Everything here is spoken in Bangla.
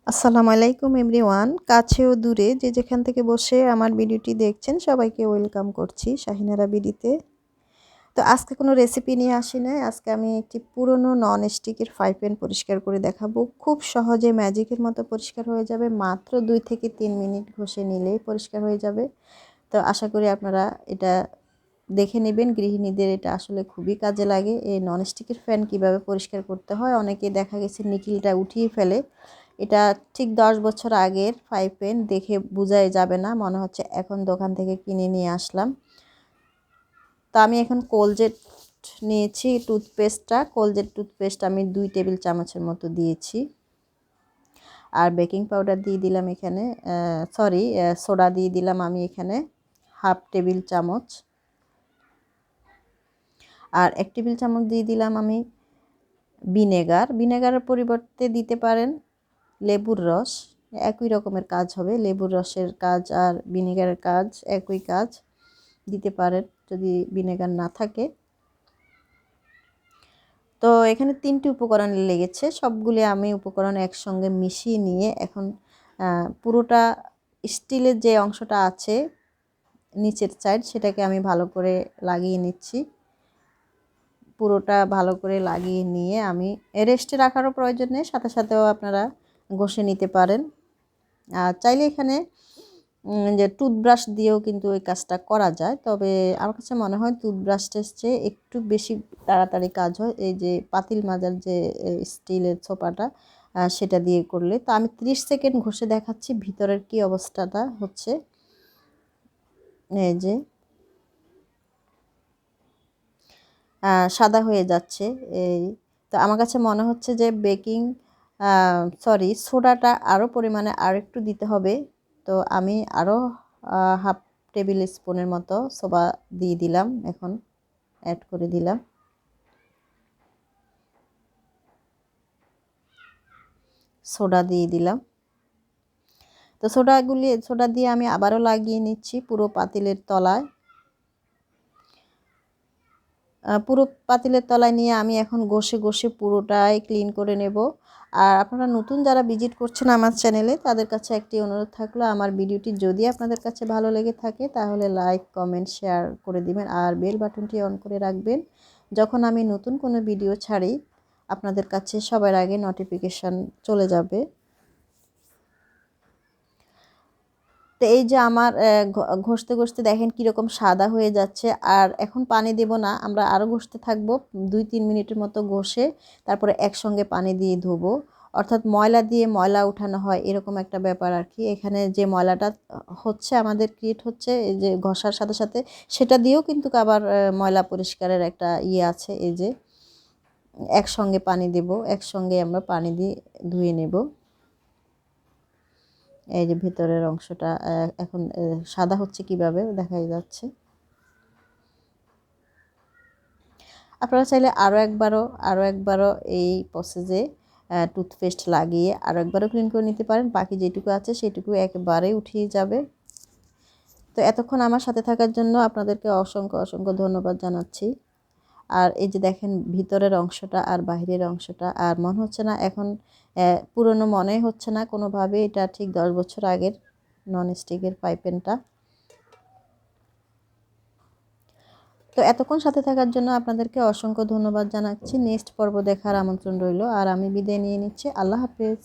আসসালামু আলাইকুম এভরিওয়ান, কাছে ও দূরে যে যেখান থেকে বসে আমার ভিডিওটি দেখছেন সবাইকে ওয়েলকাম করছি শাহিনারা বিডিতে। তো আজকে কোনো রেসিপি নিয়ে আসি নাই। আজকে আমি একটি পুরনো নন স্টিকের ফ্রাই প্যান পরিষ্কার করে দেখাবো। খুব সহজে ম্যাজিকের মতো পরিষ্কার হয়ে যাবে, মাত্র 2 থেকে 3 মিনিট ঘষে নিলেই পরিষ্কার হয়ে যাবে। তো আশা করি আপনারা এটা দেখে নেবেন। গৃহিণীদের এটা আসলে খুবই কাজে লাগে। এই ননস্টিকের ফ্যান কিভাবে পরিষ্কার করতে হয়, অনেকে দেখা গেছে নিকিলটা উঠিয়ে ফেলে। এটা ঠিক 10 বছর আগের ফ্রাই প্যান, দেখে বোঝাই যাবে না, মনে হচ্ছে এখন দোকান থেকে কিনে নিয়ে আসলাম। তো আমি এখন কোলজেট নিয়েছি, কোলজেট টুথপেস্ট আমি 2 টেবিল চামচের মতো দিয়েছি। আর বেকিং পাউডার দিয়ে দিলাম এখানে, সোডা দিয়ে দিলাম আমি এখানে হাফ টেবিল চামচ। আর 1 টেবিল চামচ দিয়ে দিলাম আমি ভিনেগারের পরিবর্তে দিতে পারেন লেবুর রস। একই রকমের কাজ হবে, লেবুর রসের কাজ আর ভিনেগারের কাজ একই কাজ, দিতে পারেন যদি ভিনেগার না থাকে। তো এখানে 3টি উপকরণ লেগেছে, সবগুলি আমি উপকরণ একসঙ্গে মিশিয়ে নিয়ে এখন পুরোটা স্টিলের যে অংশটা আছে নিচের সাইড, সেটাকে আমি ভালো করে লাগিয়ে নিচ্ছি। পুরোটা ভালো করে লাগিয়ে নিয়ে আমি রেস্টে রাখারও প্রয়োজন নেই, সাথে সাথেও আপনারা ঘষে নিতে পারেন। আর চাইলে এখানে যে টুথব্রাশ দিয়েও কিন্তু ওই কাজটা করা যায়, তবে আমার কাছে মনে হয় টুথব্রাশটার চেয়ে একটু বেশি তাড়াতাড়ি কাজ হয় এই যে পাতিল মাজার যে স্টিলের ছোপাটা, সেটা দিয়ে করলে। তো আমি 30 সেকেন্ড ঘষে দেখাচ্ছি ভিতরের কি অবস্থাটা হচ্ছে। এই যে সাদা হয়ে যাচ্ছে এই। তো আমার কাছে মনে হচ্ছে যে সোডাটা আরও পরিমাণে একটু দিতে হবে। তো আমি আরও হাফ টেবিল স্পুনের মতো সোডা দিয়ে দিলাম, এখন অ্যাড করে দিলাম। সোডা দিয়ে দিলাম। তো সোডা দিয়ে আমি আবারও লাগিয়ে নিচ্ছি পুরো পাতিলের তলায়। পুরো পাতিলের তলায় নিয়ে আমি এখন ঘষে ঘষে পুরোটাই ক্লিন করে নেব। আর আপনারা নতুন যারা ভিজিট করছেন আমার চ্যানেলে, তাদের কাছে একটি অনুরোধ থাকলো, আমার ভিডিওটি যদি আপনাদের কাছে ভালো লেগে থাকে তাহলে লাইক কমেন্ট শেয়ার করে দিবেন আর বেল বাটনটি অন করে রাখবেন। যখন আমি নতুন কোনো ভিডিও ছাড়ি আপনাদের কাছে সবার আগে নোটিফিকেশান চলে যাবে। তো এই যে আমার ঘষতে ঘষতে দেখেন কীরকম সাদা হয়ে যাচ্ছে। আর এখন পানি দেব না, আমরা আরও ঘষতে থাকবো 2-3 মিনিটের মতো ঘষে তারপরে একসঙ্গে পানি দিয়ে ধোবো। অর্থাৎ ময়লা দিয়ে ময়লা উঠানো হয় এরকম একটা ব্যাপার আর কি। এখানে যে ময়লাটা হচ্ছে আমাদের ক্রিয়েট হচ্ছে এই যে ঘষার সাথে সাথে, সেটা দিয়েও কিন্তু আবার ময়লা পরিষ্কারের একটা আছে। এই যে একসঙ্গে পানি দেব, একসঙ্গে আমরা পানি দিয়ে ধুয়ে নেব। এই যে ভেতরের অংশটা এখন সাদা হচ্ছে কিভাবে দেখা যাচ্ছে। আপনারা চাইলে আরও একবারও এই প্রসেসে টুথপেস্ট লাগিয়ে আরও একবারও ক্লিন করে নিতে পারেন। বাকি যেটুকু আছে সেটুকু একেবারে উঠিয়ে যাবে। তো এতক্ষণ আমার সাথে থাকার জন্য আপনাদেরকে অসংখ্য অসংখ্য ধন্যবাদ জানাচ্ছি। আর এই যে দেখেন ভিতরের অংশটা আর বাহিরের অংশটা, আর মনে হচ্ছে না এখন পুরনো মনেই হচ্ছে না কোনোভাবে। এটা ঠিক 10 বছর আগের ননস্টিকের ফ্রাই প্যানটা। তো এতক্ষণ সাথে থাকার জন্য আপনাদেরকে অসংখ্য ধন্যবাদ জানাচ্ছি। নেক্সট পর্ব দেখার আমন্ত্রণ রইল। আর আমি বিদায় নিয়ে নিচ্ছি। আল্লাহ হাফেজ।